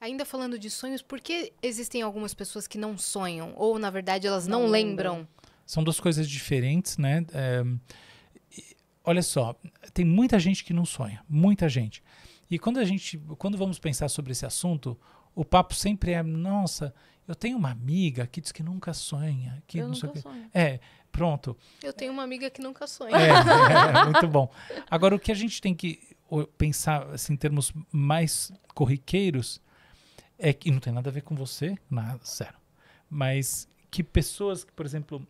Ainda falando de sonhos, por que existem algumas pessoas que não sonham? Ou, na verdade, elas não lembram? São duas coisas diferentes, né? Olha só, tem muita gente que não sonha, muita gente. E quando vamos pensar sobre esse assunto, o papo sempre é, nossa, eu tenho uma amiga que diz que nunca sonha. Que Eu não sei nunca o quê. sonho. Pronto. Eu tenho uma amiga que nunca sonha. Muito bom. Agora, o que a gente tem que pensar assim, em termos mais corriqueiros é que, e não tem nada a ver com você, nada, sério, mas que pessoas que, por exemplo,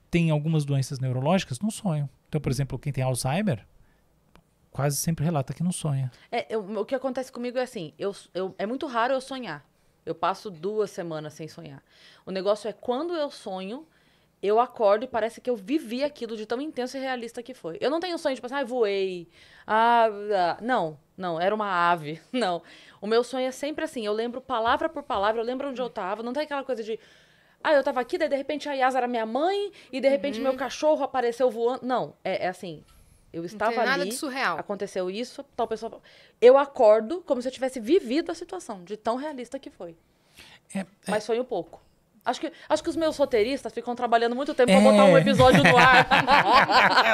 têm algumas doenças neurológicas não sonham. Então, por exemplo, quem tem Alzheimer quase sempre relata que não sonha. O que acontece comigo é assim, é muito raro eu sonhar. Eu passo 2 semanas sem sonhar. O negócio é quando eu sonho, eu acordo e parece que eu vivi aquilo de tão intenso e realista que foi. Eu não tenho sonho de tipo assim, voei. Não, era uma ave. Não. O meu sonho é sempre assim, eu lembro palavra por palavra, eu lembro onde eu tava. Não tem aquela coisa de, eu tava aqui, daí de repente a Yasa era minha mãe, e de repente meu cachorro apareceu voando. Não, é assim, eu estava ali. Não tem nada de surreal. Aconteceu isso, tal pessoa. Eu acordo como se eu tivesse vivido a situação, de tão realista que foi. Mas sonho pouco. Acho que os meus roteiristas ficam trabalhando muito tempo pra botar um episódio no ar.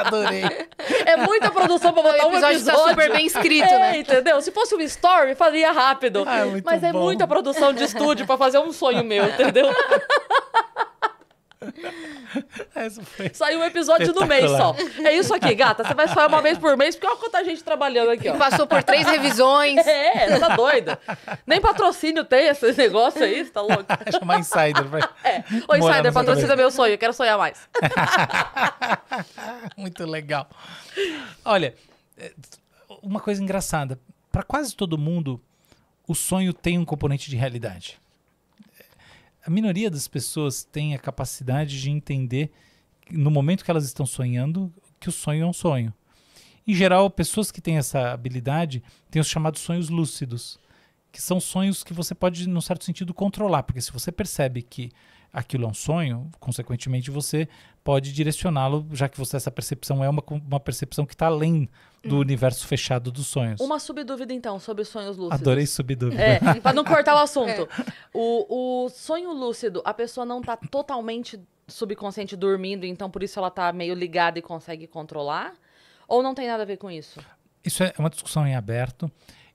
Adorei. É muita produção pra botar um episódio. Tá super bem escrito, né? Entendeu? Se fosse um story, fazia rápido. Muito Mas é bom. muita produção de estúdio pra fazer um sonho meu, entendeu? Saiu um episódio no mês só. É isso aqui, gata. Você vai sonhar uma vez por mês, porque olha quanta gente trabalhando aqui, ó. Passou por 3 revisões. Você tá doida. Nem patrocínio tem esse negócio aí, você tá louco? Chamar Insider. Ô, Insider, patrocina meu sonho, eu quero sonhar mais. Muito legal. Olha, uma coisa engraçada. Para quase todo mundo, o sonho tem um componente de realidade. A minoria das pessoas tem a capacidade de entender, no momento que elas estão sonhando, que o sonho é um sonho. Em geral, pessoas que têm essa habilidade têm os chamados sonhos lúcidos, que são sonhos que você pode, num certo sentido, controlar, porque se você percebe que aquilo é um sonho, consequentemente você pode direcioná-lo, já que essa percepção é uma percepção que está além do universo fechado dos sonhos. Uma subdúvida, então, sobre os sonhos lúcidos. Adorei subdúvida. Pra não cortar o assunto. O sonho lúcido, a pessoa não tá totalmente subconsciente dormindo, então por isso ela tá meio ligada e consegue controlar? Ou não tem nada a ver com isso? Isso é uma discussão em aberto.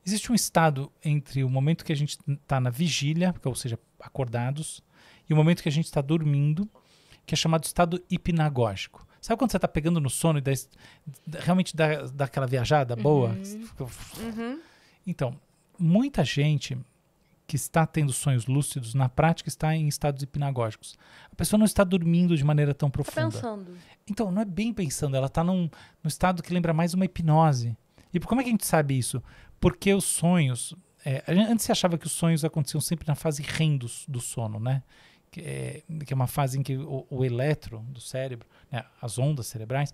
Existe um estado entre o momento que a gente está na vigília, ou seja, acordados, e o momento que a gente está dormindo, que é chamado estado hipnagógico. Sabe quando você está pegando no sono e realmente dá aquela viajada boa? Então, muita gente que está tendo sonhos lúcidos, na prática está em estados hipnagógicos. A pessoa não está dormindo de maneira tão profunda. Tá pensando. Então, não é bem pensando, ela está num estado que lembra mais uma hipnose. E como é que a gente sabe isso? Porque os sonhos... antes se achava que os sonhos aconteciam sempre na fase REM do sono, né? Que é uma fase em que o eletro do cérebro, né, as ondas cerebrais,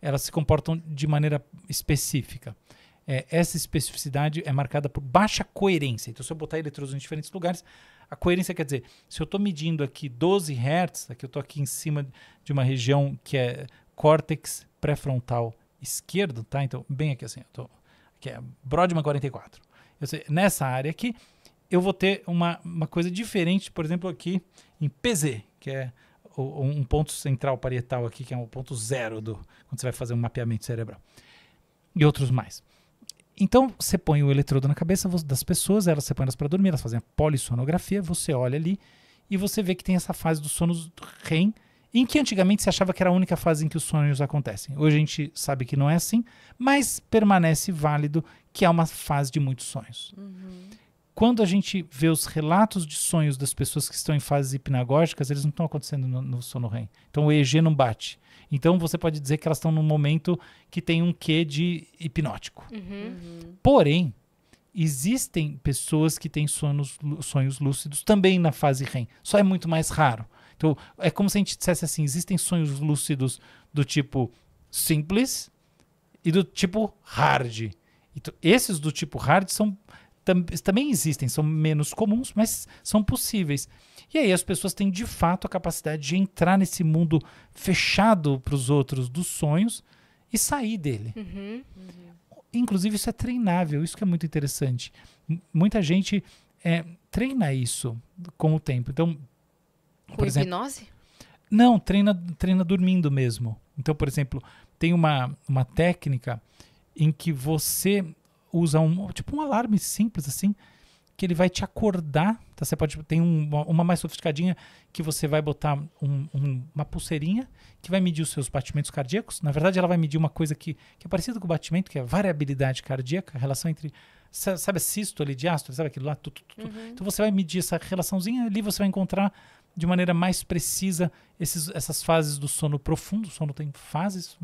elas se comportam de maneira específica. Essa especificidade é marcada por baixa coerência. Então, se eu botar eletrodos em diferentes lugares, a coerência quer dizer, se eu estou medindo aqui 12 Hz, aqui eu estou aqui em cima de uma região que é córtex pré-frontal esquerdo, tá? Então, bem aqui assim, que é Brodmann 44. Nessa área aqui, eu vou ter uma coisa diferente, por exemplo, aqui em PZ, que é um ponto central parietal aqui, que é um ponto zero quando você vai fazer um mapeamento cerebral. E outros mais. Então, você põe o eletrodo na cabeça das pessoas, você põe elas para dormir, elas fazem a polissonografia, você olha ali e você vê que tem essa fase dos sonos REM, em que antigamente se achava que era a única fase em que os sonhos acontecem. Hoje a gente sabe que não é assim, mas permanece válido que é uma fase de muitos sonhos. Quando a gente vê os relatos de sonhos das pessoas que estão em fases hipnagógicas, eles não estão acontecendo no sono REM. Então o EEG não bate. Então você pode dizer que elas estão num momento que tem um quê de hipnótico. Porém, existem pessoas que têm sonhos lúcidos também na fase REM. Só é muito mais raro. Então é como se a gente dissesse assim, existem sonhos lúcidos do tipo simples e do tipo hard. Então, esses do tipo hard também existem, são menos comuns, mas são possíveis. E aí as pessoas têm de fato a capacidade de entrar nesse mundo fechado para os outros dos sonhos e sair dele. Inclusive isso é treinável, isso que é muito interessante. Muita gente treina isso com o tempo. Então, Com por exemplo, hipnose? não, treina dormindo mesmo. Então, por exemplo, tem uma técnica em que você usa tipo um alarme simples assim, que ele vai te acordar. Tá? Você pode tem uma mais sofisticadinha que você vai botar uma pulseirinha que vai medir os seus batimentos cardíacos. Na verdade, ela vai medir uma coisa que é parecida com o batimento, que é a variabilidade cardíaca, a relação entre, sabe, a sístole, diástole, sabe aquilo lá? Então você vai medir essa relaçãozinha, ali você vai encontrar de maneira mais precisa essas fases do sono profundo. O sono tem fases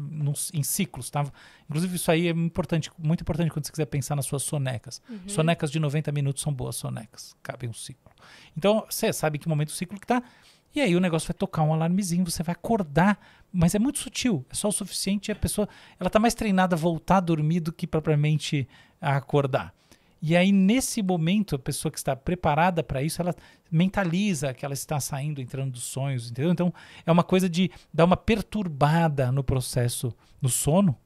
em ciclos, tá? Inclusive isso aí é importante, muito importante quando você quiser pensar nas suas sonecas. Sonecas de 90 minutos são boas sonecas, cabe um ciclo. Então você sabe que momento do ciclo que tá, e aí o negócio vai tocar um alarmezinho, você vai acordar, mas é muito sutil, é só o suficiente, a pessoa ela tá mais treinada a voltar a dormir do que propriamente a acordar. E aí, nesse momento, a pessoa que está preparada para isso, ela mentaliza que ela está saindo, entrando dos sonhos, entendeu? Então, é uma coisa de dar uma perturbada no processo do sono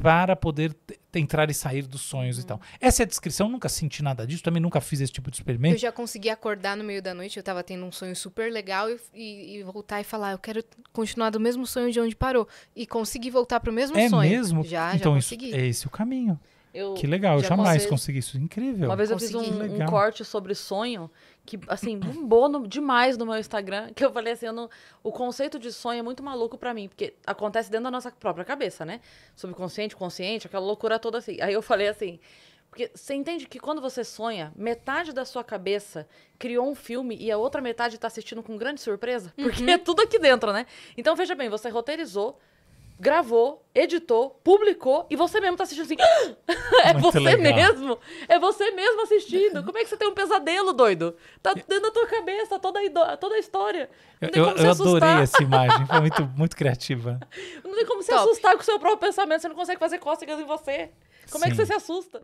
para poder entrar e sair dos sonhos e tal. Essa é a descrição, nunca senti nada disso, também nunca fiz esse tipo de experimento. Eu já consegui acordar no meio da noite, eu tava tendo um sonho super legal e voltar e falar, eu quero continuar do mesmo sonho de onde parou. E consegui voltar pro mesmo sonho. É mesmo? Já então, consegui. É esse o caminho. Eu Que legal, eu já jamais consegui isso. Incrível. Uma vez eu fiz Consegui. um corte sobre sonho que, assim, bombou demais no meu Instagram, que eu falei assim, o conceito de sonho é muito maluco pra mim, porque acontece dentro da nossa própria cabeça, né? Subconsciente, consciente, aquela loucura toda assim. Aí eu falei assim, porque você entende que quando você sonha, metade da sua cabeça criou um filme e a outra metade tá assistindo com grande surpresa? Porque é tudo aqui dentro, né? Então, veja bem, você roteirizou, gravou, editou, publicou e você mesmo tá assistindo assim. É Muito você legal. mesmo. É você mesmo assistindo. Como é que você tem um pesadelo, doido? Tá dentro da tua cabeça toda a história. Não tem como se Eu assustar. adorei essa imagem, foi muito criativa. Não tem como se Top. assustar com o seu próprio pensamento. Você não consegue fazer cócegas em você. Como é que Sim. você se assusta?